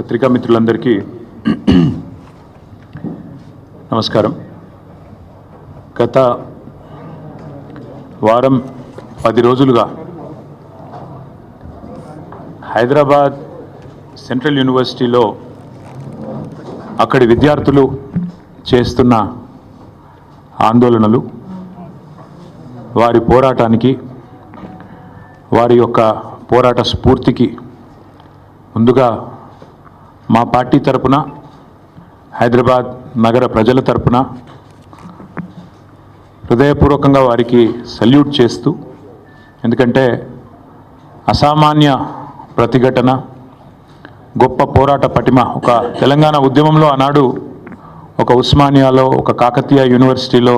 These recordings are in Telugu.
పత్రికా మిత్రులందరికీ నమస్కారం. గత వారం 10 రోజులుగా హైదరాబాద్ సెంట్రల్ యూనివర్సిటీలో అక్కడి విద్యార్థులు చేస్తున్న ఆందోళనలు, వారి పోరాటానికి, వారి యొక్క పోరాట స్ఫూర్తికి ముందుగా మా పార్టీ తరపున, హైదరాబాద్ నగర ప్రజల తరపున హృదయపూర్వకంగా వారికి సల్యూట్ చేస్తూ, ఎందుకంటే అసామాన్య ప్రతిఘటన, గొప్ప పోరాట పటిమ, ఒక తెలంగాణ ఉద్యమంలో ఆనాడు ఒక ఉస్మానియాలో, ఒక కాకతీయ యూనివర్సిటీలో,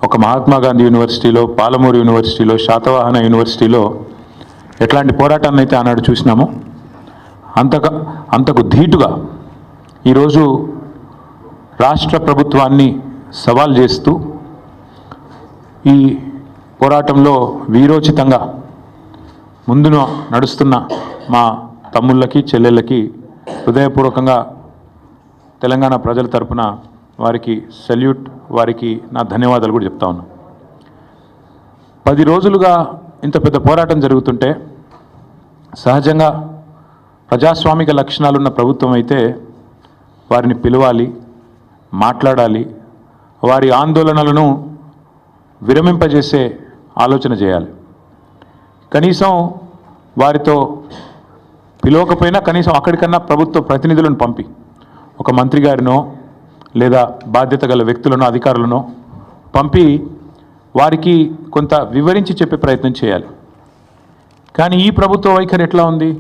ఒక మహాత్మా గాంధీ యూనివర్సిటీలో, పాలమూరు యూనివర్సిటీలో, శాతవాహన యూనివర్సిటీలో ఎట్లాంటి పోరాటాన్ని అయితే ఆనాడు చూసినామో అంతకు ధీటుగా ఈరోజు రాష్ట్ర ప్రభుత్వాన్ని సవాల్ చేస్తూ ఈ పోరాటంలో వీరోచితంగా ముందున నడుస్తున్న మా తమ్ముళ్ళకి, చెల్లెళ్ళకి హృదయపూర్వకంగా తెలంగాణ ప్రజల తరపున వారికి సల్యూట్, వారికి నా ధన్యవాదాలు కూడా చెప్తా ఉన్నాను. 10 రోజులుగా ఇంత పెద్ద పోరాటం జరుగుతుంటే సహజంగా ప్రజాస్వామిక లక్షణాలున్న ప్రభుత్వం అయితే వారిని పిలవాలి, మాట్లాడాలి, వారి ఆందోళనలను విరమింపజేసే ఆలోచన చేయాలి. కనీసం వారితో పిలవకపోయినా కనీసం అక్కడికన్నా ప్రభుత్వ ప్రతినిధులను పంపి, ఒక మంత్రి గారినో లేదా బాధ్యత గల వ్యక్తులను, అధికారులను పంపి వారికి కొంత వివరించి చెప్పే ప్రయత్నం చేయాలి. కానీ ఈ ప్రభుత్వ వైఖరి ఎట్లా ఉంది?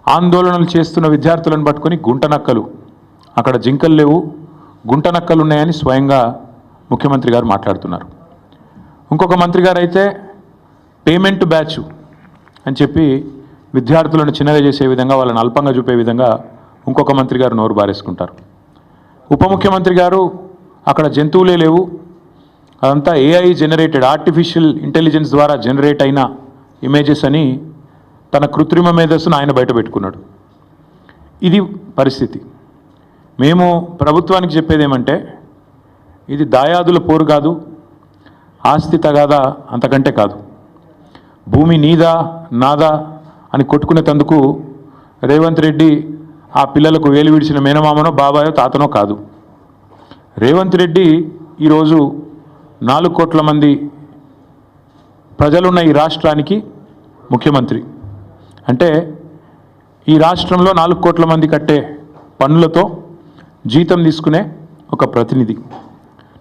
ఆందోళనలు చేస్తున్న విద్యార్థులను పట్టుకొని గుంటనక్కలు, అక్కడ జింకలు లేవు, గుంటనక్కలు ఉన్నాయని స్వయంగా ముఖ్యమంత్రి గారు మాట్లాడుతున్నారు. ఇంకొక మంత్రి గారు అయితే పేమెంట్ బ్యాచ్ అని చెప్పి విద్యార్థులను చిన్నగా చేసే విధంగా, వాళ్ళని అల్పంగా చూపే విధంగా ఇంకొక మంత్రి గారు నోరు బారేసుకుంటారు. ఉప ముఖ్యమంత్రి గారు అక్కడ జంతువులే లేవు, అదంతా AI జనరేటెడ్, ఆర్టిఫిషియల్ ఇంటెలిజెన్స్ ద్వారా జనరేట్ అయిన ఇమేజెస్ అని తన కృత్రిమ మేధస్సును ఆయన బయట పెట్టుకున్నాడు. ఇది పరిస్థితి. మేము ప్రభుత్వానికి చెప్పేది ఏమంటే, ఇది దాయాదుల పోరు కాదు, ఆస్తి తగాదా అంతకంటే కాదు. భూమి నీదా నాదా అని కొట్టుకునేందుకు రేవంత్ రెడ్డి ఆ పిల్లలకు వేలు విడిచిన మేనమామనో, బాబాయో, తాతనో కాదు. రేవంత్ రెడ్డి ఈరోజు 4 కోట్ల మంది ప్రజలున్న ఈ రాష్ట్రానికి ముఖ్యమంత్రి. అంటే ఈ రాష్ట్రంలో 4 కోట్ల మంది కట్టే పన్నులతో జీతం తీసుకునే ఒక ప్రతినిధి.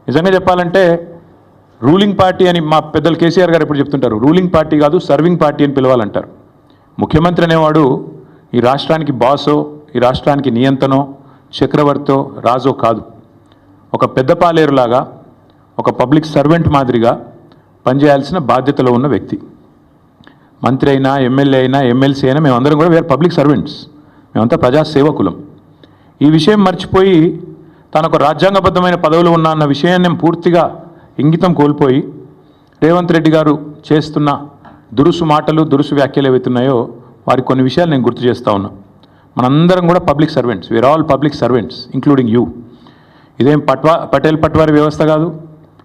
నిజంగా చెప్పాలంటే రూలింగ్ పార్టీ అని మా పెద్దలు కేసీఆర్ గారు ఎప్పుడు చెప్తుంటారు, రూలింగ్ పార్టీ కాదు సర్వింగ్ పార్టీ అని పిలవాలంటారు. ముఖ్యమంత్రి అనేవాడు ఈ రాష్ట్రానికి బాసో, ఈ రాష్ట్రానికి నియంతనో, చక్రవర్తో, రాజో కాదు. ఒక పెద్ద పాలేరులాగా, ఒక పబ్లిక్ సర్వెంట్ మాదిరిగా పనిచేయాల్సిన బాధ్యతలో ఉన్న వ్యక్తి. మంత్రి అయినా, ఎమ్మెల్యే అయినా, ఎమ్మెల్సీ అయినా మేమందరం కూడా వేరే పబ్లిక్ సర్వెంట్స్, మేమంతా ప్రజాసేవకులం. ఈ విషయం మర్చిపోయి తనకు రాజ్యాంగబద్ధమైన పదవులు ఉన్నా అన్న విషయాన్ని పూర్తిగా ఇంగితం కోల్పోయి రేవంత్ రెడ్డి గారు చేస్తున్న దురుసు మాటలు, దురుసు వ్యాఖ్యలు ఏవైతున్నాయో వారికి కొన్ని విషయాలు నేను గుర్తు చేస్తూ ఉన్నా. మనందరం కూడా public servants, we are all public servants including you. ఇదేం పటేల్ పట్వారి వ్యవస్థ కాదు,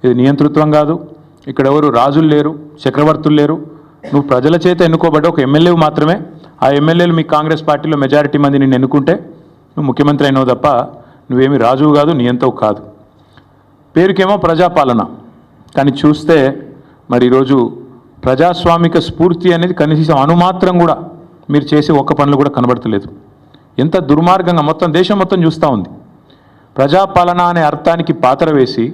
ఇది నియంతృత్వం కాదు. ఇక్కడ ఎవరు రాజులు లేరు, చక్రవర్తులు లేరు. నువ్వు ప్రజల చేత ఎన్నుకోబడ్డ ఒక ఎమ్మెల్యే మాత్రమే. ఆ ఎమ్మెల్యేలు మీ కాంగ్రెస్ పార్టీలో మెజారిటీ మంది నిన్ను ఎన్నుకుంటే నువ్వు ముఖ్యమంత్రి అయినావు తప్ప నువ్వేమి రాజువు కాదు, నియంతవు కాదు. పేరుకేమో ప్రజాపాలన, కానీ చూస్తే మరి ఈరోజు ప్రజాస్వామిక స్ఫూర్తి అనేది కనీసం అణుమాత్రం కూడా మీరు చేసే ఒక్క పనులు కూడా కనబడతలేదు. ఎంత దుర్మార్గంగా మొత్తం దేశం మొత్తం చూస్తూ ఉంది. ప్రజాపాలన అనే అర్థానికి పాతర వేసి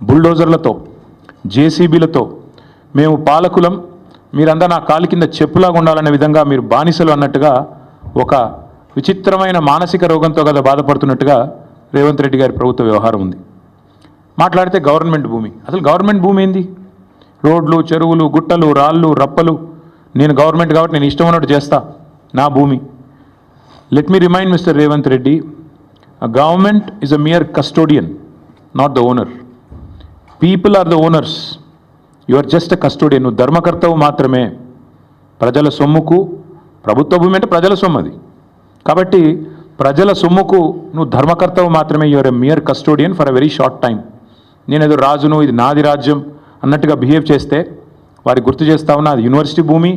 బుల్డోజర్లతో, జేసీబీలతో మేము పాలకులం, మీరంతా నా కాలు కింద చెప్పులాగా ఉండాలనే విధంగా మీరు బానిసలు అన్నట్టుగా, ఒక విచిత్రమైన మానసిక రోగంతో కదా బాధపడుతున్నట్టుగా రేవంత్ రెడ్డి గారి ప్రభుత్వ వ్యవహారం ఉంది. మాట్లాడితే గవర్నమెంట్ భూమి, అసలు గవర్నమెంట్ భూమి ఏంది? రోడ్లు, చెరువులు, గుట్టలు, రాళ్ళు, రప్పలు, నేను గవర్నమెంట్ కాబట్టి నేను ఇష్టం ఉన్నట్టు చేస్తా, నా భూమి. Let me remind mister Revanth Reddy, government is a mere custodian, not the owner. People are the owners, you are just a custodian. నువ్వు ధర్మకర్తవు మాత్రమే. ప్రజల సొమ్ముకు, ప్రభుత్వ భూమి అంటే ప్రజల సొమ్ము, అది కాబట్టి ప్రజల సొమ్ముకు నువ్వు ధర్మకర్తవు మాత్రమే, you're a mere custodian for a very short time. నేనేదో రాజును, ఇది నాది రాజ్యం అన్నట్టుగా బిహేవ్ చేస్తే వారికి గుర్తు చేస్తా ఉన్నా, అది యూనివర్సిటీ భూమి,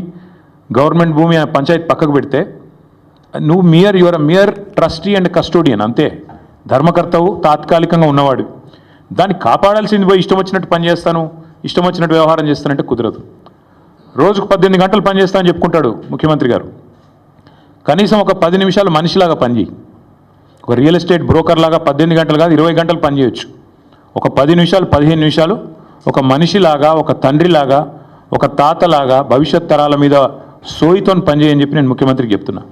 గవర్నమెంట్ భూమి, పంచాయతీ పక్కకు పెడితే నువ్వు you're mere trustee and custodian, అంతే. ధర్మకర్తవు తాత్కాలికంగా ఉన్నవాడు, దాన్ని కాపాడాల్సింది పోయి ఇష్టం వచ్చినట్టు పనిచేస్తాను, ఇష్టం వచ్చినట్టు వ్యవహారం చేస్తానంటే కుదరదు. రోజుకు 18 గంటలు పనిచేస్తానని చెప్పుకుంటాడు ముఖ్యమంత్రి గారు. కనీసం ఒక 10 నిమిషాలు మనిషిలాగా పనిచేయి. ఒక రియల్ ఎస్టేట్ బ్రోకర్ లాగా 18 గంటలు కాదు 20 గంటలు పనిచేయచ్చు. ఒక 10 నిమిషాలు 15 నిమిషాలు ఒక మనిషిలాగా, ఒక తండ్రిలాగా, ఒక తాతలాగా భవిష్యత్ తరాల మీద సోయితో పనిచేయని చెప్పి నేను ముఖ్యమంత్రికి చెప్తున్నా.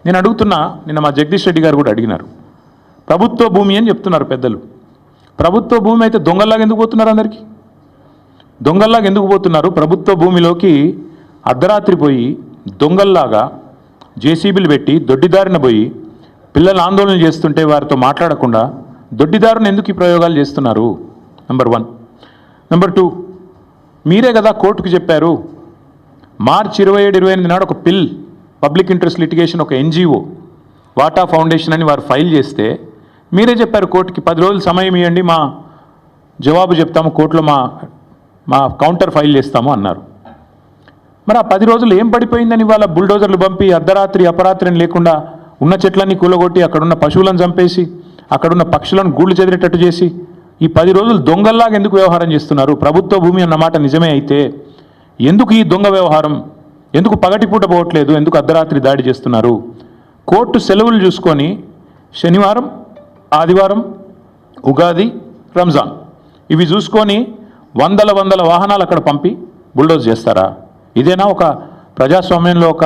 నేను అడుగుతున్నా, నిన్న మా జగదీష్ రెడ్డి గారు కూడా అడిగినారు, ప్రభుత్వ భూమి అని చెప్తున్నారు పెద్దలు. ప్రభుత్వ భూమి అయితే దొంగల్లాగా ఎందుకు పోతున్నారు? అందరికీ దొంగల్లాగా ఎందుకు పోతున్నారు? ప్రభుత్వ భూమిలోకి అర్ధరాత్రి పోయి దొంగల్లాగా జేసీబీలు పెట్టి దొడ్డిదారిన పోయి పిల్లలు ఆందోళన చేస్తుంటే వారితో మాట్లాడకుండా దొడ్డిదారుని ఎందుకు ఈ ప్రయోగాలు చేస్తున్నారు? నెంబర్ 1. నెంబర్ 2, మీరే కదా కోర్టుకు చెప్పారు, మార్చి 27-28 నాడు ఒక పిల్ పబ్లిక్ ఇంట్రెస్ట్ లిటిగేషన్, ఒక ఎన్జిఓ వాటా ఫౌండేషన్ అని వారు ఫైల్ చేస్తే మీరే చెప్పారు కోర్టుకి 10 రోజులు సమయం ఇవ్వండి, మా జవాబు చెప్తాము, కోర్టులో మా కౌంటర్ ఫైల్ చేస్తాము అన్నారు. మరి ఆ 10 రోజులు ఏం పడిపోయిందని వాళ్ళ బుల్డోజర్లు పంపి అర్ధరాత్రి అపరాత్రిని లేకుండా ఉన్న చెట్లన్నీ కూలగొట్టి అక్కడున్న పశువులను చంపేసి అక్కడున్న పక్షులను గూళ్ళు చెదిరేటట్టు చేసి ఈ 10 రోజులు దొంగల్లాగా ఎందుకు వ్యవహారం చేస్తున్నారు? ప్రభుత్వ భూమి అన్నమాట నిజమే అయితే ఎందుకు ఈ దొంగ వ్యవహారం? ఎందుకు పగటిపూట పోవట్లేదు? ఎందుకు అర్ధరాత్రి దాడి చేస్తున్నారు? కోర్టు సెలవులు చూసుకొని శనివారం, ఆదివారం, ఉగాది, రంజాన్ ఇవి చూసుకొని వందల వాహనాలు అక్కడ పంపి బుల్డోజ్ చేస్తారా? ఇదేనా ఒక ప్రజాస్వామ్యంలో ఒక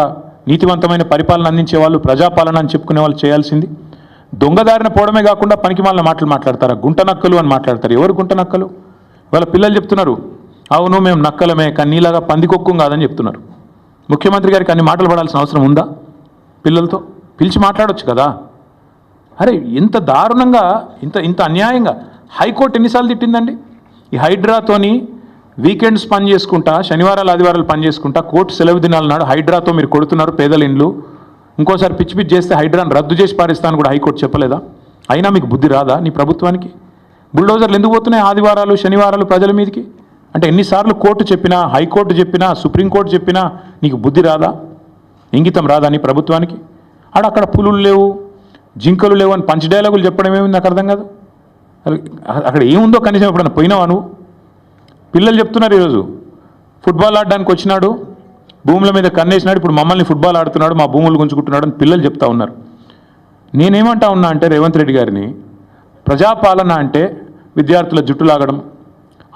నీతివంతమైన పరిపాలన అందించే వాళ్ళు, ప్రజాపాలన అని చెప్పుకునే వాళ్ళు చేయాల్సింది? దొంగదారిన పోవడమే కాకుండా పనికి మాలిన మాటలు మాట్లాడతారా? గుంట నక్కలు అని మాట్లాడతారు. ఎవరు గుంట నక్కలు? వాళ్ళ పిల్లలు చెప్తున్నారు, అవును మేము నక్కలమే కానీ నీలాగా పందికొక్కు కాదని చెప్తున్నారు. ముఖ్యమంత్రి గారికి అన్ని మాటలు పడాల్సిన అవసరం ఉందా? పిల్లలతో పిలిచి మాట్లాడవచ్చు కదా. అరే ఇంత దారుణంగా, ఇంత అన్యాయంగా హైకోర్టు ఎన్నిసార్లు తిట్టిందండి? ఈ హైడ్రాతోని వీకెండ్స్ పని చేసుకుంటా, శనివారాలు ఆదివారాలు పని చేసుకుంటా, కోర్టు సెలవు దినాల నాడు హైడ్రాతో మీరు కొడుతున్నారు పేదల ఇండ్లు, ఇంకోసారి పిచ్చి చేస్తే హైడ్రాను రద్దు చేసి పారిస్తాను కూడా హైకోర్టు చెప్పలేదా? అయినా మీకు బుద్ధి రాదా నీ ప్రభుత్వానికి? బుల్డోజర్లు ఎందుకు పోతున్నాయి ఆదివారాలు శనివారాలు ప్రజల మీదకి? అంటే ఎన్నిసార్లు కోర్టు చెప్పినా, హైకోర్టు చెప్పినా, సుప్రీంకోర్టు చెప్పినా నీకు బుద్ధి రాదా? ఇంగితం రాదా నీ ప్రభుత్వానికి? అక్కడ పులులు లేవు, జింకలు లేవు అని పంచ్ డైలాగులు చెప్పడం ఏమింది నాకు అర్థం కాదు. అక్కడ ఏముందో కనీసం ఎప్పుడన్నా పోయినావా నువ్వు? పిల్లలు చెప్తున్నారు, ఈరోజు ఫుట్బాల్ ఆడడానికి వచ్చినాడు, భూముల మీద కన్నేసినాడు, ఇప్పుడు మమ్మల్ని ఫుట్బాల్ ఆడుతున్నాడు, మా భూములు గుంజుకుంటున్నాడు అని పిల్లలు చెప్తా ఉన్నారు. నేనేమంటా ఉన్నా అంటే రేవంత్ రెడ్డి గారిని, ప్రజాపాలన అంటే విద్యార్థుల జుట్టు లాగడం,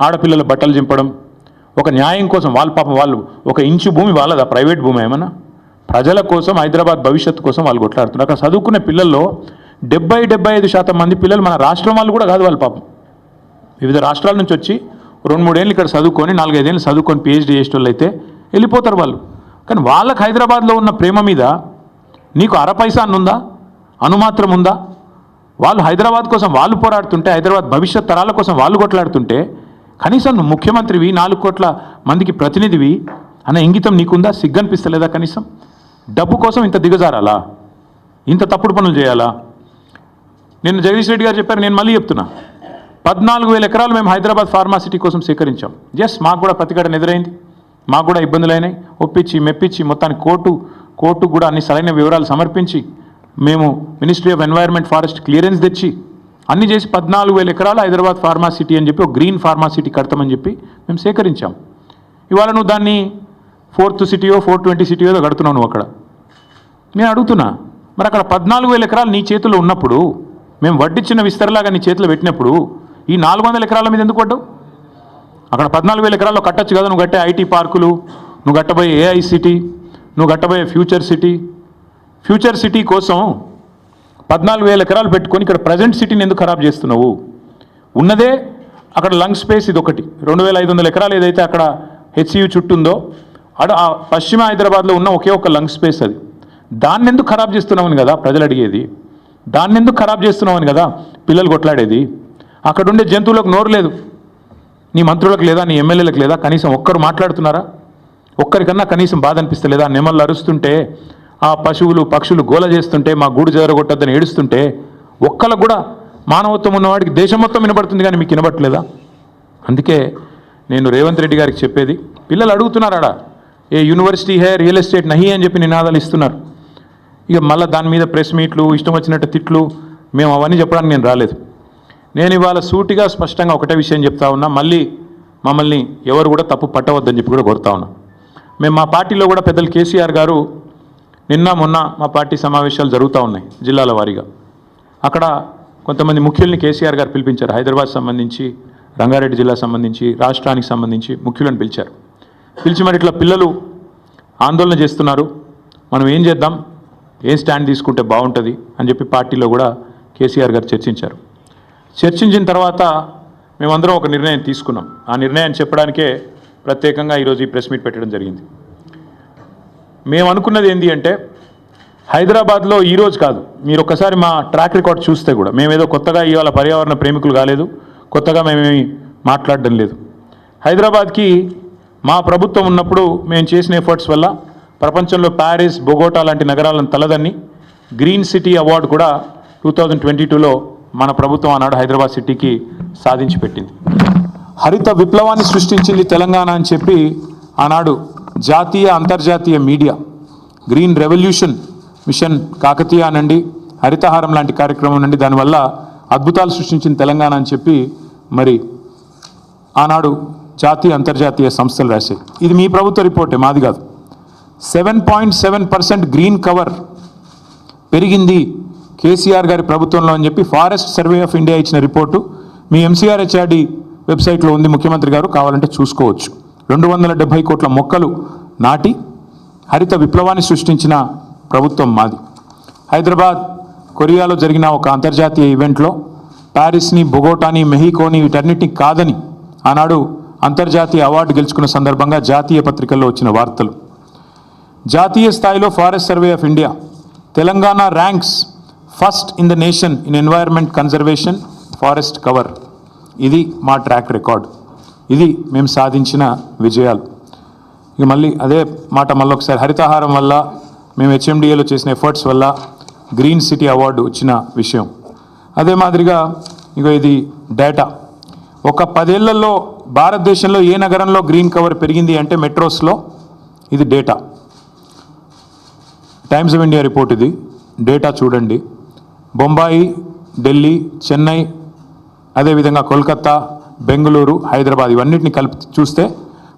ఆడపిల్లల బట్టలు చింపడం, ఒక న్యాయం కోసం వాళ్ళు ఒక ఇంచు భూమి వాళ్ళదా? ప్రైవేట్ భూమి ఏమన్నా? ప్రజల కోసం, హైదరాబాద్ భవిష్యత్తు కోసం వాళ్ళు కొట్లాడుతున్నారు. అక్కడ చదువుకునే పిల్లల్లో 70-75% మంది పిల్లలు మన రాష్ట్రం వాళ్ళు కూడా కాదు. వాళ్ళు పాపం వివిధ రాష్ట్రాల నుంచి వచ్చి 2-3 ఏళ్ళు ఇక్కడ చదువుకొని 4-5 ఏళ్ళు చదువుకొని పిహెచ్డీ చేసే వాళ్ళు అయితే వెళ్ళిపోతారు వాళ్ళు. కానీ వాళ్ళకి హైదరాబాద్లో ఉన్న ప్రేమ మీద నీకు అరపైసా అన్నుందా? అనుమాత్రం ఉందా? వాళ్ళు హైదరాబాద్ కోసం వాళ్ళు పోరాడుతుంటే, హైదరాబాద్ భవిష్యత్ తరాల కోసం వాళ్ళు కొట్లాడుతుంటే కనీసం నువ్వు ముఖ్యమంత్రివి, 4 కోట్ల మందికి ప్రతినిధివి అన్న ఇంగితం నీకుందా? సిగ్గనిపిస్తలేదా? కనీసం డబ్బు కోసం ఇంత దిగజారాలా? ఇంత తప్పుడు పనులు చేయాలా? నేను జగదీష్ రెడ్డి గారు చెప్పారు, నేను మళ్ళీ చెప్తున్నా, 14,000 ఎకరాలు మేము హైదరాబాద్ ఫార్మాసిటీ కోసం సేకరించాం. ఎస్, మాకు కూడా ప్రతిఘటన ఎదురైంది, మాకు కూడా ఇబ్బందులు అయినాయి. ఒప్పించి మెప్పించి మొత్తానికి కోర్టు కూడా అన్ని సరైన వివరాలు సమర్పించి మేము ministry of environment forest clearance తెచ్చి అన్ని చేసి 14,000 ఎకరాలు హైదరాబాద్ ఫార్మాసిటీ అని చెప్పి ఒక గ్రీన్ ఫార్మాసిటీ కడతామని చెప్పి మేము సేకరించాం. ఇవాళ నువ్వు దాన్ని 4th సిటీయో 420 సిటీయో కడుతున్నావు నువ్వు అక్కడ. నేను అడుగుతున్నా, మరి అక్కడ 14,000 ఎకరాలు నీ చేతిలో ఉన్నప్పుడు, మేము వడ్డిచ్చిన విస్తరలాగా నీ చేతిలో పెట్టినప్పుడు ఈ 400 ఎకరాల మీద ఎందుకు పడ్డావు? అక్కడ 14,000 ఎకరాల్లో కట్టచ్చు కదా. నువ్వు కట్టే ఐటీ పార్కులు, నువ్వు కట్టబోయే ఏఐ సిటీ, నువ్వు కట్టబోయే ఫ్యూచర్ సిటీ కోసం 14,000 ఎకరాలు పెట్టుకొని ఇక్కడ ప్రజెంట్ సిటీని ఎందుకు ఖరాబ్ చేస్తున్నావు? ఉన్నదే అక్కడ లంగ్ స్పేస్ ఇది ఒకటి, 2,500 ఎకరాలు ఏదైతే అక్కడ హెచ్సియు చుట్టూ ఉందో ఆ పశ్చిమ హైదరాబాద్లో ఉన్న ఒకే ఒక లంగ్ స్పేస్ అది. దాన్ని ఎందుకు ఖరాబ్ చేస్తున్నామని కదా ప్రజలు అడిగేది. దాన్ని ఎందుకు ఖరాబ్ చేస్తున్నామని కదా పిల్లలు కొట్లాడేది. అక్కడ ఉండే జంతువులకు నోరు లేదు, నీ మంత్రులకు లేదా, నీ ఎమ్మెల్యేలకు లేదా? కనీసం ఒక్కరు మాట్లాడుతున్నారా? ఒక్కరికన్నా కనీసం బాధ అనిపిస్తలేదా? నెమళ్ళు అరుస్తుంటే ఆ పశువులు పక్షులు గోల చేస్తుంటే మా గూడు జరగొట్టద్దని ఏడుస్తుంటే ఒక్కళ్ళకు కూడా మానవత్వం ఉన్నవాడికి దేశం మొత్తం వినబడుతుంది, కానీ మీకు వినబట్టలేదా? అందుకే నేను రేవంత్ రెడ్డి గారికి చెప్పేది, పిల్లలు అడుగుతున్నారాడా ఏ యూనివర్సిటీ హే రియల్ ఎస్టేట్ నహి అని చెప్పి నినాదాలు ఇస్తున్నారు. ఇక మళ్ళీ దాని మీద ప్రెస్ మీట్లు ఇష్టం వచ్చినట్టు తిట్లు, మేము అవన్నీ చెప్పడానికి నేను రాలేదు. నేను ఇవాళ సూటిగా స్పష్టంగా ఒకటే విషయం చెప్తా ఉన్నా, మళ్ళీ మమ్మల్ని ఎవరు కూడా తప్పు పట్టవద్దని చెప్పి కూడా కోరుతా ఉన్నా. మేము మా పార్టీలో కూడా పెద్దలు కేసీఆర్ గారు నిన్న మొన్న మా పార్టీ సమావేశాలు జరుగుతూ ఉన్నాయి జిల్లాల వారీగా. అక్కడ కొంతమంది ముఖ్యుల్ని కేసీఆర్ గారు పిలిపించారు. హైదరాబాద్ సంబంధించి, రంగారెడ్డి జిల్లా సంబంధించి, రాష్ట్రానికి సంబంధించి ముఖ్యులను పిలిచారు. పిలిచి మరి ఇట్లా పిల్లలు ఆందోళన చేస్తున్నారు, మనం ఏం చేద్దాం, ఏం స్టాండ్ తీసుకుంటే బాగుంటుంది అని చెప్పి పార్టీలో కూడా కేసీఆర్ గారు చర్చించారు. చర్చించిన తర్వాత మేమందరం ఒక నిర్ణయం తీసుకున్నాం. ఆ నిర్ణయాన్ని చెప్పడానికే ప్రత్యేకంగా ఈరోజు ఈ ప్రెస్ మీట్ పెట్టడం జరిగింది. మేము అనుకున్నది ఏంటి అంటే, హైదరాబాద్లో ఈరోజు కాదు, మీరు ఒక్కసారి మా ట్రాక్ రికార్డ్ చూస్తే కూడా మేమేదో కొత్తగా ఇవాళ పర్యావరణ ప్రేమికులు కాలేదు, కొత్తగా మేమేమి మాట్లాడడం లేదు. హైదరాబాద్కి మా ప్రభుత్వం ఉన్నప్పుడు మేము చేసిన ఎఫర్ట్స్ వల్ల ప్రపంచంలో ప్యారిస్, బొగోటా లాంటి నగరాలను తలదన్ని గ్రీన్ సిటీ అవార్డు కూడా 2022లో మన ప్రభుత్వం ఆనాడు హైదరాబాద్ సిటీకి సాధించి పెట్టింది. హరిత విప్లవాన్ని సృష్టించింది తెలంగాణ అని చెప్పి ఆనాడు జాతీయ అంతర్జాతీయ media green revolution mission Kakatiya అనండి, హరితహారం లాంటి కార్యక్రమం నుండి దానివల్ల అద్భుతాలు సృష్టించిన తెలంగాణ అని చెప్పి మరి ఆనాడు జాతీయ అంతర్జాతీయ సంస్థలు రాశాయి. ఇది మీ ప్రభుత్వ రిపోర్టే, మాది కాదు. 7.7% గ్రీన్ కవర్ పెరిగింది కేసీఆర్ గారి ప్రభుత్వంలో అని చెప్పి ఫారెస్ట్ సర్వే ఆఫ్ ఇండియా ఇచ్చిన రిపోర్టు మీ MCRHRD వెబ్సైట్లో ఉంది, ముఖ్యమంత్రి గారు కావాలంటే చూసుకోవచ్చు. 270 కోట్ల మొక్కలు నాటి హరిత విప్లవాన్ని సృష్టించిన ప్రభుత్వం మాది. హైదరాబాద్ కొరియాలో జరిగిన ఒక అంతర్జాతీయ ఈవెంట్లో ప్యారిస్ని, బొగోటాని, మెహికోని వీటన్నిటిని కాదని ఆనాడు అంతర్జాతీయ అవార్డు గెలుచుకున్న సందర్భంగా జాతీయ పత్రికల్లో వచ్చిన వార్తలు. జాతీయ స్థాయిలో forest survey of India Telangana ranks first in the nation in environment conservation forest cover. ఇది మా ట్రాక్ రికార్డ్, ఇది మేము సాధించిన విజయాలు. ఇక మళ్ళీ అదే మాట మళ్ళీ ఒకసారి, హరితహారం వల్ల మేము HMDAలో చేసిన ఎఫర్ట్స్ వల్ల గ్రీన్ సిటీ అవార్డు వచ్చిన విషయం. అదే మాదిరిగా ఇక ఇది డేటా, ఒక 10 ఏళ్లలో భారతదేశంలో ఏ నగరంలో గ్రీన్ కవర్ పెరిగింది అంటే మెట్రోస్లో. ఇది data, times of India report, ఇది డేటా చూడండి. బొంబాయి, ఢిల్లీ, చెన్నై, అదేవిధంగా కోల్కతా, బెంగళూరు, హైదరాబాద్ ఇవన్నిటిని కలిపి చూస్తే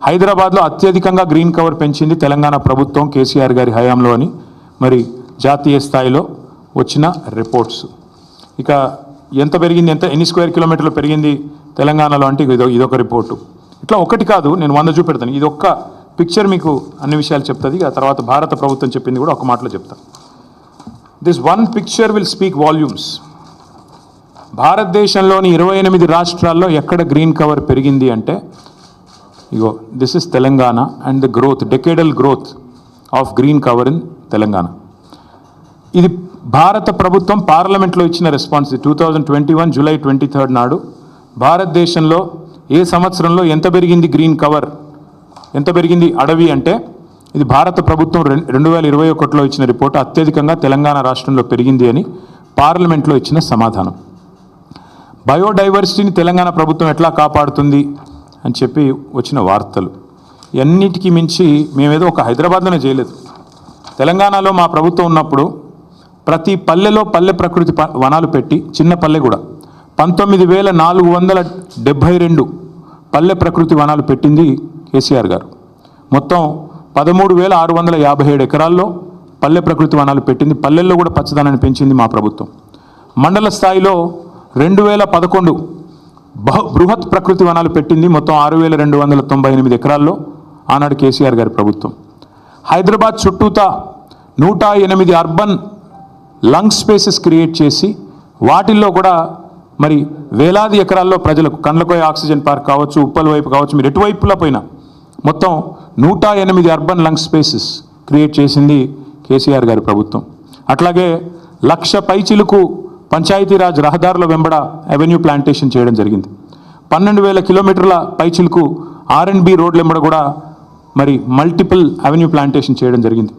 హైదరాబాద్లో అత్యధికంగా గ్రీన్ కవర్ పెంచింది తెలంగాణ ప్రభుత్వం కేసీఆర్ గారి హయాంలో అని మరి జాతీయ స్థాయిలో వచ్చిన రిపోర్ట్స్. ఇక ఎంత పెరిగింది, ఎన్ని స్క్వేర్ కిలోమీటర్లు పెరిగింది తెలంగాణలో అంటే ఇదొక రిపోర్టు. ఇట్లా ఒకటి కాదు, నేను 100 చూపెడతాను. ఇది ఒక్క పిక్చర్ మీకు అన్ని విషయాలు చెప్తుంది. ఆ తర్వాత భారత ప్రభుత్వం చెప్పింది కూడా ఒక మాటలో చెప్తాను. This one picture will speak volumes. భారతదేశంలోని 28 రాష్ట్రాల్లో ఎక్కడ గ్రీన్ కవర్ పెరిగింది అంటే ఇగో this is Telangana and the growth, decadal growth of green cover in Telangana. ఇది భారత ప్రభుత్వం పార్లమెంట్లో ఇచ్చిన రెస్పాన్స్. 2021 జూలై 23 నాడు భారతదేశంలో ఏ సంవత్సరంలో ఎంత పెరిగింది గ్రీన్ కవర్, ఎంత పెరిగింది అడవి అంటే ఇది భారత ప్రభుత్వం 2021లో ఇచ్చిన రిపోర్టు. అత్యధికంగా తెలంగాణ రాష్ట్రంలో పెరిగింది అని పార్లమెంట్లో ఇచ్చిన సమాధానం. బయోడైవర్సిటీని తెలంగాణ ప్రభుత్వం ఎట్లా కాపాడుతుంది అని చెప్పి వచ్చిన వార్తలు. అన్నిటికీ మించి మేమేదో ఒక హైదరాబాద్లోనే చేయలేదు. తెలంగాణలో మా ప్రభుత్వం ఉన్నప్పుడు ప్రతి పల్లెలో పల్లె ప్రకృతి వనాలు పెట్టి, చిన్న పల్లె కూడా 19,472 పల్లె ప్రకృతి వనాలు పెట్టింది కేసీఆర్ గారు. మొత్తం 13,657 ఎకరాల్లో పల్లె ప్రకృతి వనాలు పెట్టింది. పల్లెల్లో కూడా పచ్చదనాన్ని పెంచింది మా ప్రభుత్వం. మండల స్థాయిలో 2011 బృహత్ ప్రకృతి వనాలు పెట్టింది. మొత్తం 6,298 ఎకరాల్లో ఆనాడు కేసీఆర్ గారి ప్రభుత్వం. హైదరాబాద్ చుట్టూతా 108 అర్బన్ లంగ్ స్పేసెస్ క్రియేట్ చేసి వాటిల్లో కూడా మరి వేలాది ఎకరాల్లో ప్రజలకు కండ్లకోయ ఆక్సిజన్ పార్క్ కావచ్చు, ఉప్పల్ వైపు కావచ్చు, మీరు ఎటువైపులా పోయినా మొత్తం 108 అర్బన్ లంగ్ స్పేసెస్ క్రియేట్ చేసింది కేసీఆర్ గారి ప్రభుత్వం. అట్లాగే 1,00,000 పైచిలుకు పంచాయతీరాజ్ రహదారుల వెంబడ అవెన్యూ ప్లాంటేషన్ చేయడం జరిగింది. 12,000 కిలోమీటర్ల పైచిలుకు R&B రోడ్ల వెంబడ కూడా మరి మల్టిపుల్ అవెన్యూ ప్లాంటేషన్ చేయడం జరిగింది.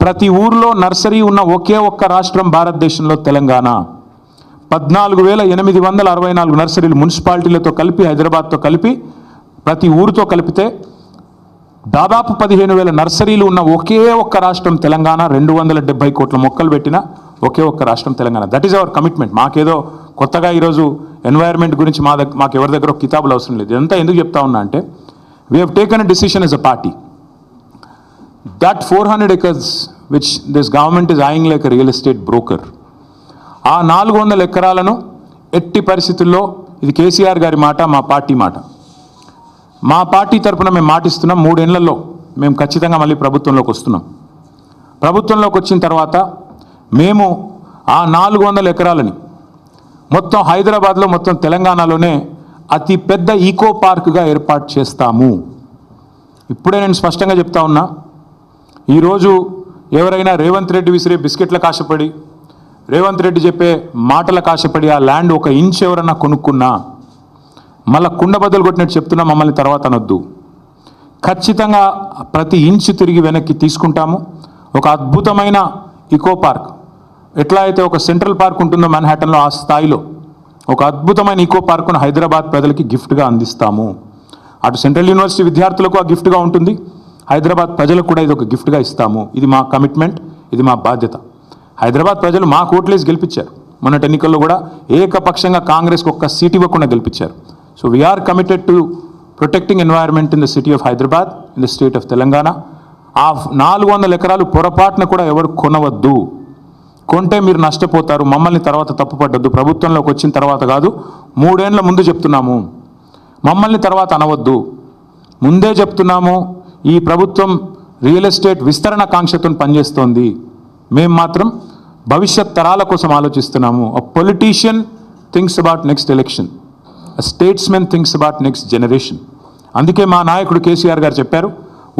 ప్రతి ఊర్లో నర్సరీ ఉన్న ఒకే ఒక్క రాష్ట్రం భారతదేశంలో తెలంగాణ. 14,864 నర్సరీలు మున్సిపాలిటీలతో కలిపి, హైదరాబాద్తో కలిపి, ప్రతి ఊరితో కలిపితే దాదాపు 15,000 నర్సరీలు ఉన్న ఒకే ఒక్క రాష్ట్రం తెలంగాణ. 270 కోట్ల మొక్కలు పెట్టిన ఒకే ఒక్క రాష్ట్రం Telangana. That is our commitment. మాకేదో కొత్తగా ఈరోజు ఎన్వైర్న్మెంట్ గురించి మాకు ఎవరి దగ్గర కితాబులు అవసరం లేదు. ఇదంతా ఎందుకు చెప్తా ఉన్నా అంటే, we have taken a decision yes a party that 400 acres which this government is eyeing like a real estate broker, ఆ 400 ఎకరాలను ఎట్టి పరిస్థితుల్లో, ఇది కేసీఆర్ గారి మాట, మా పార్టీ మాట, మా పార్టీ తరఫున మేము మాటిస్తున్నాం, 3 ఏళ్లలో మేము ఖచ్చితంగా మళ్ళీ ప్రభుత్వంలోకి వస్తున్నాం. ప్రభుత్వంలోకి వచ్చిన తర్వాత మేము ఆ 400 ఎకరాలని మొత్తం హైదరాబాద్లో, మొత్తం తెలంగాణలోనే అతి పెద్ద ఈకో పార్క్గా ఏర్పాటు చేస్తాము. ఇప్పుడే నేను స్పష్టంగా చెప్తా ఉన్నా, ఈరోజు ఎవరైనా రేవంత్ రెడ్డి విసిరే బిస్కెట్లకు ఆశపడి, రేవంత్ రెడ్డి చెప్పే మాటలకు ఆశపడి ఆ ల్యాండ్ 1 ఇంచ్ ఎవరన్నా కొనుక్కున్నా మళ్ళీ కుండ బద్దలు కొట్టినట్టు చెప్తున్నా, మమ్మల్ని తర్వాత అనొద్దు. ఖచ్చితంగా ప్రతి ఇంచు తిరిగి వెనక్కి తీసుకుంటాము. ఒక అద్భుతమైన ఈకో పార్క్, ఎట్లా అయితే ఒక సెంట్రల్ పార్క్ ఉంటుందో మ్యాన్హాటన్లో, ఆ స్థాయిలో ఒక అద్భుతమైన ఈకో పార్కును హైదరాబాద్ ప్రజలకి గిఫ్ట్గా అందిస్తాము. అటు సెంట్రల్ యూనివర్సిటీ విద్యార్థులకు ఆ గిఫ్ట్గా ఉంటుంది, హైదరాబాద్ ప్రజలకు కూడా ఇది ఒక గిఫ్ట్గా ఇస్తాము. ఇది మా కమిట్మెంట్, ఇది మా బాధ్యత. హైదరాబాద్ ప్రజలు మా ఓట్లేసి గెలిపించారు. మొన్నటి ఎన్నికల్లో కూడా ఏకపక్షంగా కాంగ్రెస్కి 1 సీట్ ఇవ్వకుండా గెలిపించారు. So we are committed to protecting environment in the city of Hyderabad, in the state of Telangana. ఆ 400 ఎకరాలు పొరపాటున కూడా ఎవరు కొనవద్దు. కొంటే మీరు నష్టపోతారు. మమ్మల్ని తర్వాత తప్పుపడ్డద్దు. ప్రభుత్వంలోకి వచ్చిన తర్వాత కాదు, 3 ఏళ్ల ముందు చెప్తున్నాము. మమ్మల్ని తర్వాత అనవద్దు. ముందే చెప్తున్నాము, ఈ ప్రభుత్వం రియల్ ఎస్టేట్ విస్తరణ కాంక్షతో పనిచేస్తోంది. మేము మాత్రం భవిష్యత్ తరాల కోసం ఆలోచిస్తున్నాము. A politician thinks about next election, a statesmen thinks about next generation. అందుకే మా నాయకుడు కేసీఆర్ గారు చెప్పారు,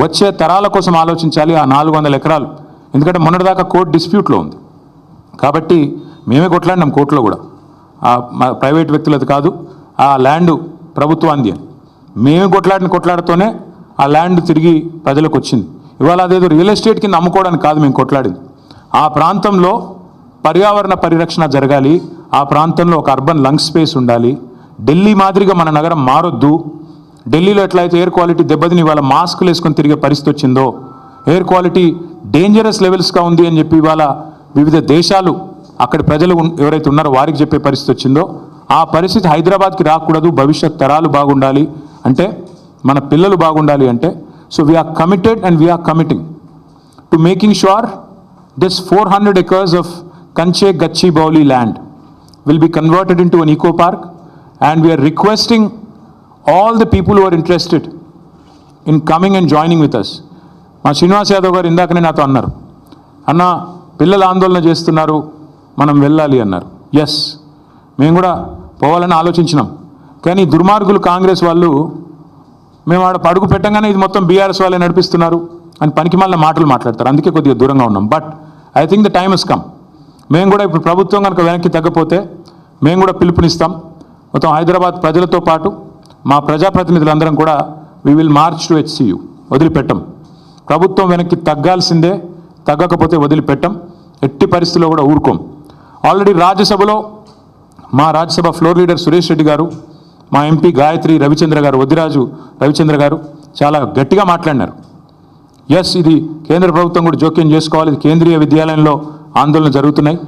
వచ్చే తరాల కోసం ఆలోచించాలి ఆ 400 ఎకరాలు. ఎందుకంటే మొన్నటిదాకా కోర్టు డిస్ప్యూట్లో ఉంది కాబట్టి మేమే కొట్లాడినాం కోర్టులో కూడా. ప్రైవేట్ వ్యక్తులది కాదు, ఆ ల్యాండ్ ప్రభుత్వాంది అని. మేమే కొట్లాడుతూనే ఆ ల్యాండ్ తిరిగి ప్రజలకు వచ్చింది. ఇవాళ అదేదో రియల్ ఎస్టేట్ కింద అమ్ముకోవడానికి కాదు మేము కొట్లాడింది. ఆ ప్రాంతంలో పర్యావరణ పరిరక్షణ జరగాలి, ఆ ప్రాంతంలో ఒక అర్బన్ లంగ్ స్పేస్ ఉండాలి. ఢిల్లీ మాదిరిగా మన నగరం మారొద్దు. ఢిల్లీలో ఎట్లయితే ఎయిర్ క్వాలిటీ దెబ్బతిని ఇవాళ మాస్కులు వేసుకొని తిరిగే పరిస్థితి వచ్చిందో, ఎయిర్ క్వాలిటీ డేంజరస్ లెవెల్స్గా ఉంది అని చెప్పి ఇవాళ వివిధ దేశాలు అక్కడి ప్రజలు ఎవరైతే ఉన్నారో వారికి చెప్పే పరిస్థితి వచ్చిందో, ఆ పరిస్థితి హైదరాబాద్కి రాకూడదు. భవిష్యత్ తరాలు బాగుండాలి అంటే, మన పిల్లలు బాగుండాలి అంటే, so we are committed and we are committing to making sure this 400 acres of Kanche Gachibowli land will be converted into an eco park, and we are requesting all the people who are interested in coming and joining with us. మా శ్రీనివాస్ యాదవ్ గారు ఇందాకనే నాతో అన్నారు, అన్న పిల్లలు ఆందోళన చేస్తున్నారు, మనం వెళ్ళాలి అన్నారు. ఎస్, మేము కూడా పోవాలని ఆలోచించినాం. కానీ దుర్మార్గులు కాంగ్రెస్ వాళ్ళు మేము ఆడ పడుగు పెట్టంగానే ఇది మొత్తం బీఆర్ఎస్ వాళ్ళే నడిపిస్తున్నారు అని పనికిమాలిన మాటలు మాట్లాడతారు. అందుకే కొద్దిగా దూరంగా ఉన్నాం. But I think the time has come. మేము కూడా ఇప్పుడు ప్రభుత్వం కనుక వెనక్కి తగ్గపోతే మేము కూడా పిలుపునిస్తాం. మొత్తం హైదరాబాద్ ప్రజలతో పాటు మా ప్రజాప్రతినిధులందరం కూడా we will March to HCU. వదిలిపెట్టం. ప్రభుత్వం వెనక్కి తగ్గాల్సిందే, తగ్గకపోతే వదిలిపెట్టం. ఎట్టి పరిస్థితుల్లో కూడా ఊరుకోం. ఆల్రెడీ రాజ్యసభలో మా రాజ్యసభ ఫ్లోర్ లీడర్ సురేష్ రెడ్డి గారు, మా ఎంపీ గాయత్రి రవిచంద్ర గారు, వద్దిరాజు రవిచంద్ర గారు చాలా గట్టిగా మాట్లాడినారు. ఎస్, ఇది కేంద్ర ప్రభుత్వం కూడా జోక్యం చేసుకోవాలి. ఇది కేంద్రీయ విద్యాలయంలో ఆందోళన జరుగుతున్నాయి,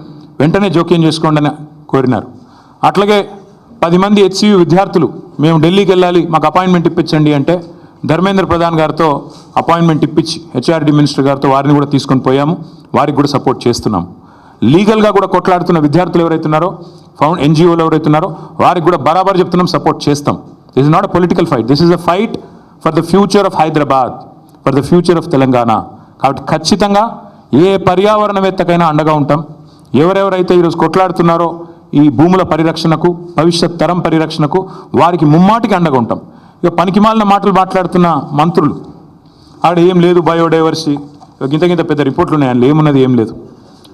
వెంటనే జోక్యం చేసుకోండి అని కోరినారు. అట్లాగే 10 మంది HCU విద్యార్థులు మేము ఢిల్లీకి వెళ్ళాలి, మాకు అపాయింట్మెంట్ ఇప్పించండి అంటే ధర్మేంద్ర ప్రధాన్ గారితో అపాయింట్మెంట్ ఇప్పించి HRD మినిస్టర్ గారితో వారిని కూడా తీసుకొని పోయాము. వారికి కూడా సపోర్ట్ చేస్తున్నాం. లీగల్గా కూడా కొట్లాడుతున్న విద్యార్థులు ఎవరైతే ఉన్నారో, NGOలు ఎవరైతే ఉన్నారో వారికి కూడా బరాబర్ చెప్తున్నాం, సపోర్ట్ చేస్తాం. This is not a political fight, this is a fight for the future of Hyderabad, for the future of Telangana. కాబట్టి ఖచ్చితంగా ఏ పర్యావరణవేత్తకైనా అండగా ఉంటాం. ఎవరెవరైతే ఈరోజు కొట్లాడుతున్నారో ఈ భూముల పరిరక్షణకు, భవిష్యత్ తరం పరిరక్షణకు, వారికి ముమ్మాటికి అండగా ఉంటాం. ఇక పనికిమాలిన మాటలు మాట్లాడుతున్న మంత్రులు, ఆడ ఏం లేదు బయోడైవర్సిటీ, గింత పెద్ద రిపోర్ట్లు ఉన్నాయి, అందులో ఏమున్నది ఏం లేదు.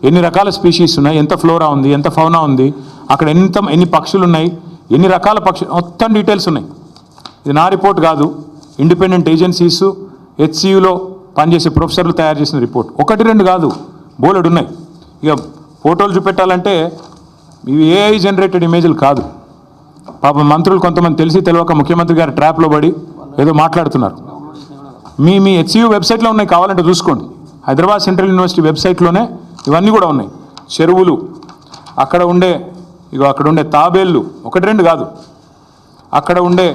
ఎన్ని రకాల స్పీషీస్ ఉన్నాయి, ఎంత ఫ్లోరా ఉంది, ఎంత ఫౌనా ఉంది, అక్కడ ఎన్ని పక్షులు ఉన్నాయి, ఎన్ని రకాల పక్షులు, మొత్తం డీటెయిల్స్ ఉన్నాయి. ఇది నా రిపోర్ట్ కాదు. ఇండిపెండెంట్ ఏజెన్సీస్ HCUలో పనిచేసే ప్రొఫెసర్లు తయారు చేసిన రిపోర్ట్. ఒకటి రెండు కాదు, బోలెడు ఉన్నాయి. ఇక ఫోటోలు చూపెట్టాలంటే ఇవి ఏఐ జనరేటెడ్ ఇమేజ్లు కాదు. పాపం మంత్రులు కొంతమంది తెలిసి తెలియక ముఖ్యమంత్రి గారి ట్రాప్లో పడి ఏదో మాట్లాడుతున్నారు. మీ హెచ్సియు వెబ్సైట్లో ఉన్నాయి, కావాలంటే చూసుకోండి. హైదరాబాద్ సెంట్రల్ యూనివర్సిటీ వెబ్సైట్లోనే ఇవన్నీ కూడా ఉన్నాయి. చెరువులు, అక్కడ ఉండే తాబేళ్ళు, ఒకటి రెండు కాదు, అక్కడ ఉండే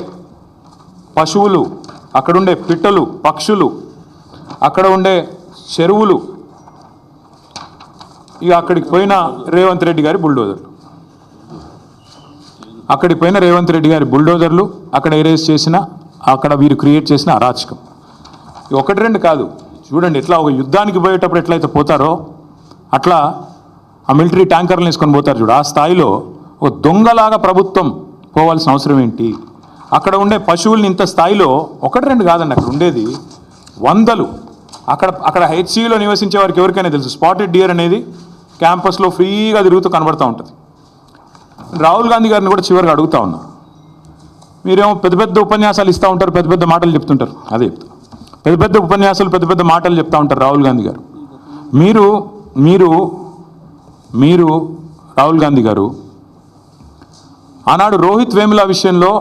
పశువులు, అక్కడ ఉండే పిట్టలు, పక్షులు, అక్కడ ఉండే చెరువులు, ఇక అక్కడికి పోయిన రేవంత్ రెడ్డి గారి బుల్డోజర్లు, అక్కడ ఎరేజ్ చేసిన, అక్కడ వీరు క్రియేట్ చేసిన అరాచకం. ఒకటి రెండు కాదు, చూడండి ఎట్లా ఒక యుద్ధానికి పోయేటప్పుడు ఎట్లయితే పోతారో అట్లా ఆ మిలిటరీ ట్యాంకర్లు వేసుకొని పోతారు చూడు, ఆ స్థాయిలో ఒక దొంగలాగా ప్రభుత్వం పోవాల్సిన అవసరం ఏంటి? అక్కడ ఉండే పశువుల్ని ఇంత స్థాయిలో ఒకటి రెండు కాదండి, అక్కడ ఉండేది వందలు. అక్కడ హెచ్సియులో నివసించే వారికి ఎవరికైనా తెలుసు, స్పాటెడ్ డియర్ అనేది క్యాంపస్లో ఫ్రీగా తిరుగుతూ కనబడుతూ ఉంటుంది. రాహుల్ గాంధీ గారిని కూడా చివరిగా అడుగుతా ఉన్నా, మీరేమో పెద్ద పెద్ద ఉపన్యాసాలు ఇస్తూ ఉంటారు, పెద్ద పెద్ద మాటలు చెప్తుంటారు, అదే చెప్తా, పెద్ద పెద్ద ఉపన్యాసాలు పెద్ద పెద్ద మాటలు చెప్తూ ఉంటారు రాహుల్ గాంధీ గారు. మీరు రాహుల్ గాంధీ గారు ఆనాడు రోహిత్ వేముల విషయంలో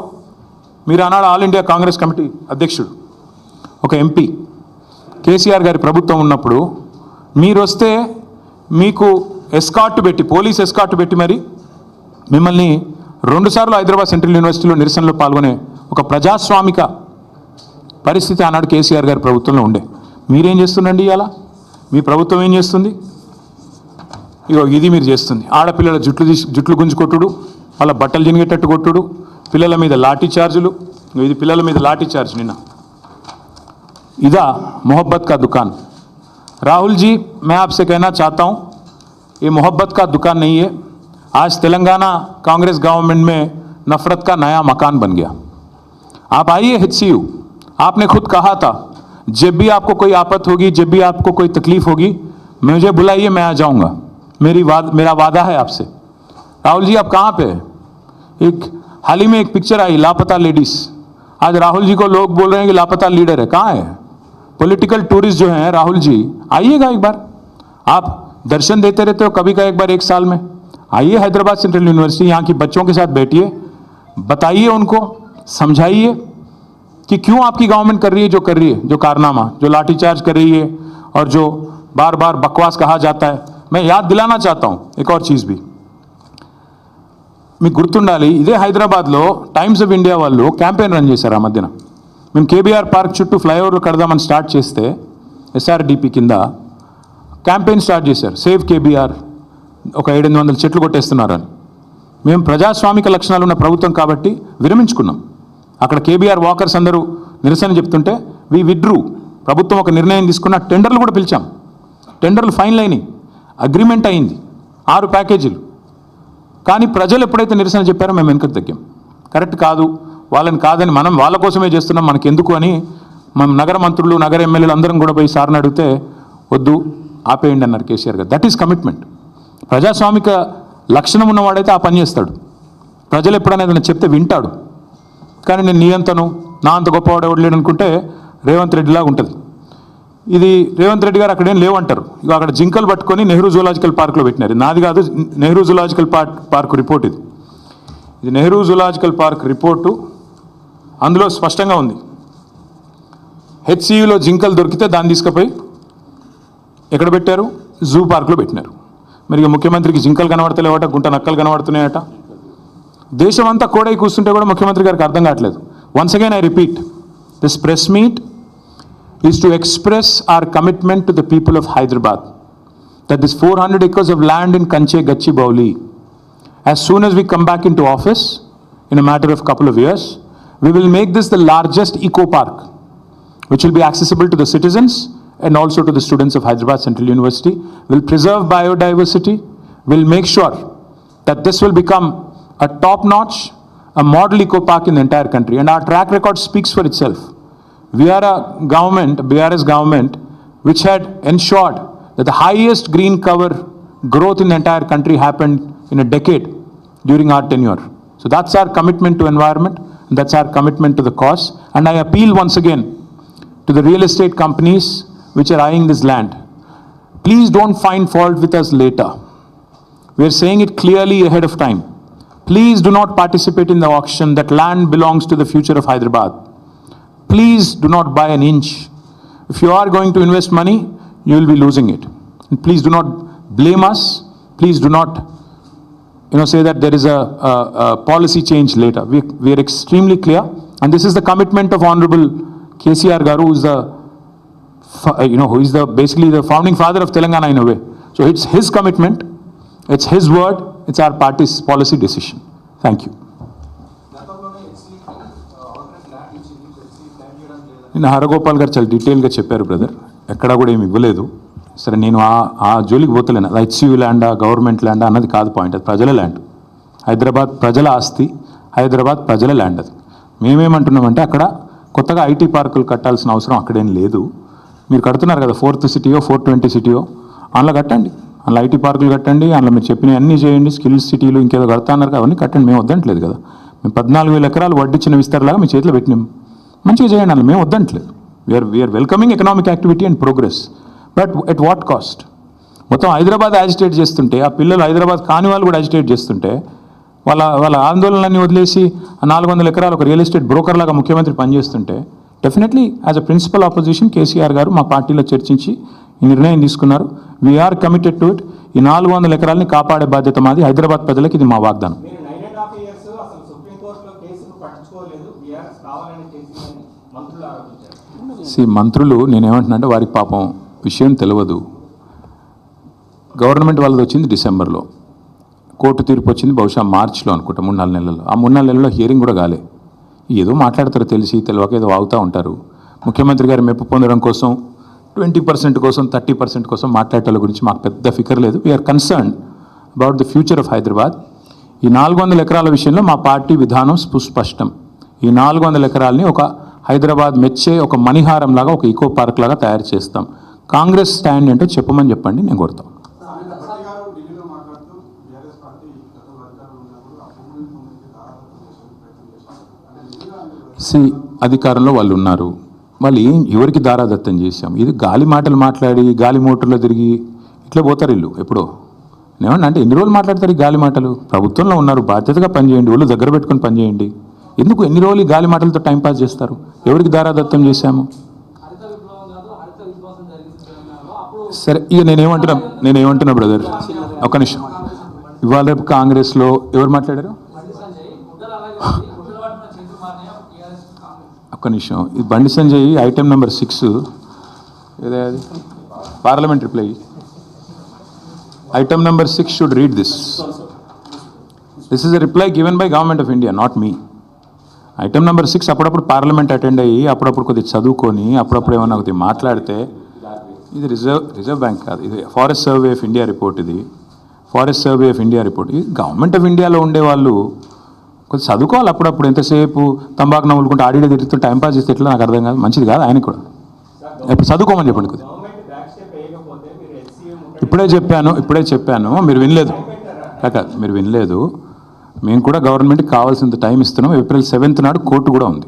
మీరు ఆనాడు ఆల్ ఇండియా కాంగ్రెస్ కమిటీ అధ్యక్షుడు, ఒక ఎంపీ, కేసీఆర్ గారి ప్రభుత్వం ఉన్నప్పుడు మీరు వస్తే మీకు ఎస్కార్ట్ పెట్టి, పోలీస్ ఎస్కార్ట్ పెట్టి మరి మిమ్మల్ని 2 సార్లు హైదరాబాద్ సెంట్రల్ యూనివర్సిటీలో నిరసనలో పాల్గొనే ఒక ప్రజాస్వామిక పరిస్థితి ఆనాడు కేసీఆర్ గారి ప్రభుత్వంలో ఉండే. మీరేం చేస్తుండండి ఇవాళ? మీ ప్రభుత్వం ఏం చేస్తుంది? ఇగో ఇది మీరు చేస్తుంది. ఆడపిల్లల జుట్లు గుంజుకొట్టుడు, వాళ్ళ బట్టలు జినిగేటట్టు కొట్టుడు, పిల్లల మీద లాఠీ చార్జులు. ఇది పిల్లల మీద లాఠీ చార్జ్ నిన్న. ఇదా मोहब्बत का दुकान? राहुल जी, मैं आपसे कहना चाहता हूँ, ये मोहब्बत का दुकान नहीं है. आज तेलंगाना कांग्रेस गवर्नमेंट में नफरत का नया मकान बन गया. आप आइए HCU, आपने खुद कहा था जब भी आपको कोई आफत होगी, जब भी आपको कोई तकलीफ होगी, मुझे बुलाइए, मैं आ जाऊँगा. मेरा वादा है आपसे. राहुल जी आप कहाँ पे हैं? हाल ही में एक पिक्चर आई, लापता लेडीज़. आज राहुल जी को लोग बोल रहे हैं कि लापता लीडर है. कहाँ है? पॉलिटिकल टूरिस्ट जो हैं राहुल जी, आइएगा एक बार. आप दर्शन देते रहते हो कभी का एक बार 1 साल में. आइए हैदराबाद सेंट्रल यूनिवर्सिटी, यहाँ की बच्चों के साथ बैठिए, बताइए उनको, समझाइए कि क्यों आपकी गवर्नमेंट कर रही है, जो कारनामा, जो लाठीचार्ज कर रही है और जो बार बार बकवास कहा जाता है. मैं याद दिलाना चाहता हूँ एक और चीज़ भी. మీకు గుర్తుండాలి, ఇదే హైదరాబాద్లో టైమ్స్ ఆఫ్ ఇండియా వాళ్ళు క్యాంపెయిన్ రన్ చేశారు ఆ మధ్యన. మేము కేబీఆర్ పార్క్ చుట్టూ ఫ్లైఓవర్లు కడదామని స్టార్ట్ చేస్తే SRDP కింద క్యాంపెయిన్ స్టార్ట్ చేశారు, సేవ్ కేబీఆర్, ఒక 700 చెట్లు కొట్టేస్తున్నారని. మేము ప్రజాస్వామిక లక్షణాలు ఉన్న ప్రభుత్వం కాబట్టి విరమించుకున్నాం. అక్కడ కేబీఆర్ వాకర్స్ అందరూ నిరసన చెప్తుంటే వి విడ్రూ. ప్రభుత్వం ఒక నిర్ణయం తీసుకున్న, టెండర్లు కూడా పిలిచాం, టెండర్లు ఫైనల్ అయినాయి, అగ్రిమెంట్ అయింది, 6 ప్యాకేజీలు. కానీ ప్రజలు ఎప్పుడైతే నిరసన చెప్పారో మేము వెనుకకు తగ్గాం. కరెక్ట్ కాదు, వాళ్ళని కాదని, మనం వాళ్ళ కోసమే చేస్తున్నాం, మనకెందుకు అని మనం నగర మంత్రులు, నగర ఎమ్మెల్యేలు అందరం కూడా పోయి సార్ని అడిగితే వద్దు, ఆపేయండి అన్నారు కేసీఆర్ గారు. That is commitment. ప్రజాస్వామిక లక్షణం ఉన్నవాడైతే ఆ పని చేస్తాడు. ప్రజలు ఎప్పుడైనా ఏదైనా చెప్తే వింటాడు. కానీ నేను నీ అంతను, నా అంత గొప్పవాడు ఎవడు లేడు అనుకుంటే రేవంత్ రెడ్డిలాగా ఉంటుంది. ఇది రేవంత్ రెడ్డి గారు అక్కడేం లేవంటారు. ఇక అక్కడ జింకలు పట్టుకొని నెహ్రూ జూలాజికల్ పార్క్లో పెట్టినారు. నాది కాదు, నెహ్రూ జూలాజికల్ పార్క్ రిపోర్ట్ ఇది. నెహ్రూ జూలాజికల్ పార్క్ రిపోర్టు, అందులో స్పష్టంగా ఉంది, HCUలో జింకలు దొరికితే దాన్ని తీసుకుపోయి ఎక్కడ పెట్టారు? జూ పార్క్లో పెట్టినారు. మరి ఇక ముఖ్యమంత్రికి జింకలు కనబడతలేవట, గుంట నక్కలు కనబడుతున్నాయట. దేశం అంతా కోడై కూర్చుంటే కూడా ముఖ్యమంత్రి గారికి అర్థం కావట్లేదు. Once again I repeat, this press meet is to express our commitment to the people of Hyderabad that this 400 acres of land in Kanche Gachibowli, as soon as we come back into office in a matter of couple of years, we will make this the largest eco park which will be accessible to the citizens and also to the students of Hyderabad Central University. Will preserve biodiversity, will make sure that this will become a top notch, a model eco park in the entire country, and our track record speaks for itself. We are a government, BRS government, which had ensured that the highest green cover growth in the entire country happened in a decade during our tenure. So that's our commitment to environment, and that's our commitment to the cause. And I appeal once again to the real estate companies which are eyeing this land, please don't find fault with us later. We are saying it clearly ahead of time. Please do not participate in the auction. That land belongs to the future of Hyderabad. Please do not buy an inch. If you are going to invest money, you will be losing it. And please do not blame us. Please do not say that there is a policy change later. We are extremely clear, and this is the commitment of Honorable KCR Garu, who is basically the founding father of Telangana in a way. So it's his commitment, it's his word, it's our party's policy decision. Thank you. నిన్న హరగోపాల్ గారు చాలా డీటెయిల్గా చెప్పారు బ్రదర్, ఎక్కడా కూడా ఏమి ఇవ్వలేదు. సరే, నేను ఆ జోలికి పోతలేను. అది హెచ్సియు ల్యాండా గవర్నమెంట్ ల్యాండా అన్నది కాదు పాయింట్. అది ప్రజల ల్యాండ్. హైదరాబాద్ ప్రజల ఆస్తి, హైదరాబాద్ ప్రజల ల్యాండ్. అది మేమేమంటున్నామంటే అక్కడ కొత్తగా ఐటీ పార్కులు కట్టాల్సిన అవసరం అక్కడేం లేదు. మీరు కడుతున్నారు కదా, 4th సిటీయో 420 సిటీయో, అందులో కట్టండి. అందులో ఐటీ పార్కులు కట్టండి, అందులో మీరు చెప్పినవి అన్నీ చేయండి. స్కిల్స్ సిటీలు ఇంకేదో కడతా అన్నారు, అవన్నీ కట్టండి. మేము వద్దంటలేదు కదా. మేము 14,000 ఎకరాలు వడ్డిచ్చిన విస్తారలాగా మీ చేతిలో పెట్టినాం. మంచిగా చేయండి, అందులో మేము వద్దంటలేదు. We're welcoming economic activity and progress, but at what cost? మొత్తం హైదరాబాద్ యాజిటేట్ చేస్తుంటే, ఆ పిల్లలు హైదరాబాద్ కాని వాళ్ళు కూడా యాజిటేట్ చేస్తుంటే, వాళ్ళ ఆందోళనలన్నీ వదిలేసి 400 ఎకరాలు ఒక రియల్ ఎస్టేట్ బ్రోకర్ లాగా ముఖ్యమంత్రి పనిచేస్తుంటే, definitely as a principal opposition KCR garu మా పార్టీలో చర్చించి ఈ నిర్ణయం తీసుకున్నారు. We are committed to it. ఈ 400 ఎకరాలని కాపాడే బాధ్యత మాది. హైదరాబాద్ ప్రజలకు ఇది మా వాగ్దానం. మంత్రులు నేనేమంటున్నా అంటే, వారికి పాపం విషయం తెలియదు. గవర్నమెంట్ వాళ్ళది వచ్చింది డిసెంబర్లో, కోర్టు తీర్పు వచ్చింది బహుశా మార్చిలో అనుకుంటా, 3-4 నెలల్లో. ఆ 3-4 నెలల్లో హియరింగ్ కూడా కాలే. ఏదో మాట్లాడతారు, తెలిసి తెలియక ఏదో వాగుతూ ఉంటారు. ముఖ్యమంత్రి గారు మెప్పు పొందడం కోసం 20% కోసం 30% కోసం మాట్లాడేటోళ్ళ గురించి మాకు పెద్ద ఫికర్ లేదు. We are concern about the future of Hyderabad. ఈ 400 ఎకరాల విషయంలో మా పార్టీ విధానం సుస్పష్టం. ఈ 400 ఎకరాలని ఒక హైదరాబాద్ మెచ్చే ఒక మణిహారం లాగా, ఒక ఈకో పార్క్ లాగా తయారు చేస్తాం. కాంగ్రెస్ స్టాండ్ ఏంటో చెప్పమని చెప్పండి, నేను కోరుతాం. అధికారంలో వాళ్ళు ఉన్నారు, వాళ్ళు ఎవరికి దారాదత్తం చేశాం? ఇది గాలి మాటలు మాట్లాడి గాలి మోటార్లో తిరిగి ఇట్లా పోతారు వీళ్ళు. ఎప్పుడో ఏమన్నా అంటే ఎన్ని రోజులు మాట్లాడతారు ఈ గాలి మాటలు? ప్రభుత్వంలో ఉన్నారు, బాధ్యతగా పనిచేయండి, వాళ్ళు దగ్గర పెట్టుకొని పనిచేయండి. ఎందుకు ఎన్ని రోజులు ఈ గాలి మాటలతో టైంపాస్ చేస్తారు? ఎవరికి దారాదత్తం చేశాము? సరే, ఇక నేనేమంటున్నా బ్రదర్, ఒక్క నిమిషం. ఇవాళ రేపు కాంగ్రెస్లో ఎవరు మాట్లాడారు? ఒక్క నిమిషం. ఇది బండి సంజయ్ ఐటమ్ నెంబర్ 6 ఏదే అది parliament reply. Item number 6 should read this. This is a reply given by government of India, not me. Item number 6 అప్పుడప్పుడు పార్లమెంట్ అటెండ్ అయ్యి, అప్పుడప్పుడు కొద్దిగా చదువుకొని, అప్పుడప్పుడు ఏమన్నా కొద్దిగా మాట్లాడితే, ఇది రిజర్వ్ బ్యాంక్ కాదు, ఇది forest survey of India report. ఇది forest survey of India report. ఇది గవర్నమెంట్ ఆఫ్ ఇండియాలో ఉండేవాళ్ళు కొంచెం చదువుకోవాలి. అప్పుడప్పుడు ఎంతసేపు తంబాకు నవ్వులుకుంటే ఆడిడే తిరుగుతూ టైంపాస్ చేస్తే ఎట్లా నాకు అర్థం కాదు. మంచిది కాదు ఆయనకు కూడా. ఇప్పుడు చదువుకోమని చెప్పండి కొద్దిగా. ఇప్పుడే చెప్పాను, మీరు వినలేదు కాక, మీరు వినలేదు. మేము కూడా గవర్నమెంట్కి కావాల్సినంత టైం ఇస్తున్నాం. ఏప్రిల్ 7th నాడు కోర్టు కూడా ఉంది.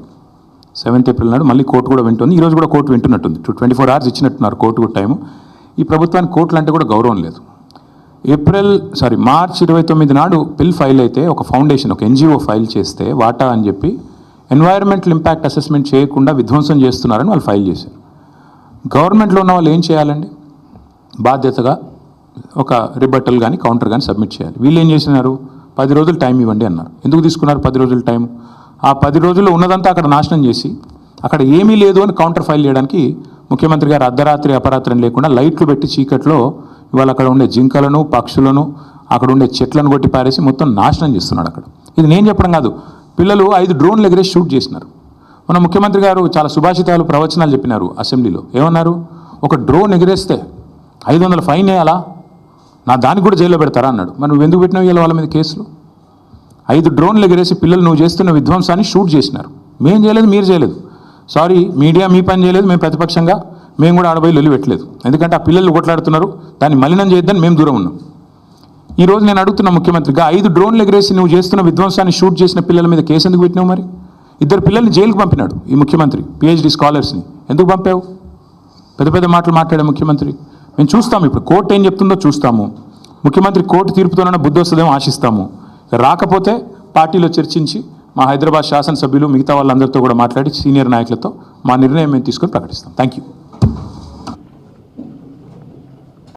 7th ఏప్రిల్ నాడు మళ్ళీ కోర్టు కూడా వింటుంది. ఈరోజు కూడా కోర్టు వింటున్నట్టుంది. 24 hours ఇచ్చినట్టున్నారు కోర్టు కూడా టైము. ఈ ప్రభుత్వానికి కోర్టులు అంటే కూడా గౌరవం లేదు. మార్చ్ 29 నాడు బిల్ ఫైల్ అయితే, ఒక ఫౌండేషన్, ఒక NGO ఫైల్ చేస్తే వాటా అని చెప్పి ఎన్వైరన్మెంటల్ ఇంపాక్ట్ అసెస్మెంట్ చేయకుండా విధ్వంసం చేస్తున్నారని వాళ్ళు ఫైల్ చేశారు. గవర్నమెంట్లో ఉన్న వాళ్ళు ఏం చేయాలండి? బాధ్యతగా ఒక రిబట్టల్ కానీ కౌంటర్ కానీ సబ్మిట్ చేయాలి. వీళ్ళు ఏం చేసినారు? 10 రోజులు టైం ఇవ్వండి అన్నారు. ఎందుకు తీసుకున్నారు 10 రోజులు టైం? ఆ 10 రోజుల్లో ఉన్నదంతా అక్కడ నాశనం చేసి, అక్కడ ఏమీ లేదు అని కౌంటర్ ఫైల్ చేయడానికి ముఖ్యమంత్రి గారు అర్ధరాత్రి అపరాత్రం లేకుండా లైట్లు పెట్టి చీకట్లో ఇవాళ అక్కడ ఉండే జింకలను, పక్షులను, అక్కడ ఉండే చెట్లను కొట్టి పారేసి మొత్తం నాశనం చేస్తున్నాడు అక్కడ. ఇది నేను చెప్పడం కాదు, పిల్లలు 5 డ్రోన్లు ఎగిరేసి షూట్ చేసినారు. మన ముఖ్యమంత్రి గారు చాలా సుభాషితాలు, ప్రవచనాలు చెప్పినారు అసెంబ్లీలో. ఏమన్నారు? ఒక డ్రోన్ ఎగిరేస్తే 500 ఫైన్ వేయాలా, నా దానికి కూడా జైల్లో పెడతారా అన్నాడు. మరి నువ్వు ఎందుకు పెట్టినావు ఇవాళ వాళ్ళ మీద కేసులు? 5 డ్రోన్లు ఎగిరేసి పిల్లలు నువ్వు చేస్తున్న విధ్వంసాన్ని షూట్ చేసినారు. మేము చేయలేదు, మీరు చేయలేదు. సారీ, మీడియా మీ పని చేయలేదు, మేము ప్రతిపక్షంగా మేము కూడా ఆడబోయి లొల్లి పెట్టలేదు. ఎందుకంటే ఆ పిల్లలు కొట్లాడుతున్నారు, దాన్ని మలినం చేయొద్దని మేము దూరం ఉన్నాం. ఈరోజు నేను అడుగుతున్న ముఖ్యమంత్రిగా, 5 డ్రోన్లు ఎగిరేసి నువ్వు చేస్తున్న విధ్వంసాన్ని షూట్ చేసిన పిల్లల మీద కేసు ఎందుకు పెట్టినావు? మరి 2 పిల్లల్ని జైలుకు పంపినాడు ఈ ముఖ్యమంత్రి, PhD స్కాలర్స్ని. ఎందుకు పంపావు? పెద్ద పెద్ద మాటలు మాట్లాడే ముఖ్యమంత్రి. మేము చూస్తాము, ఇప్పుడు కోర్టు ఏం చెప్తుందో చూస్తాము. ముఖ్యమంత్రి కోర్టు తీర్పుతోనైనా బుద్ధి వస్తుందేమో ఆశిస్తాము. రాకపోతే పార్టీలో చర్చించి మా హైదరాబాద్ శాసనసభ్యులు మిగతా వాళ్ళందరితో కూడా మాట్లాడి సీనియర్ నాయకులతో మా నిర్ణయం మేము తీసుకొని ప్రకటిస్తాం. Thank you.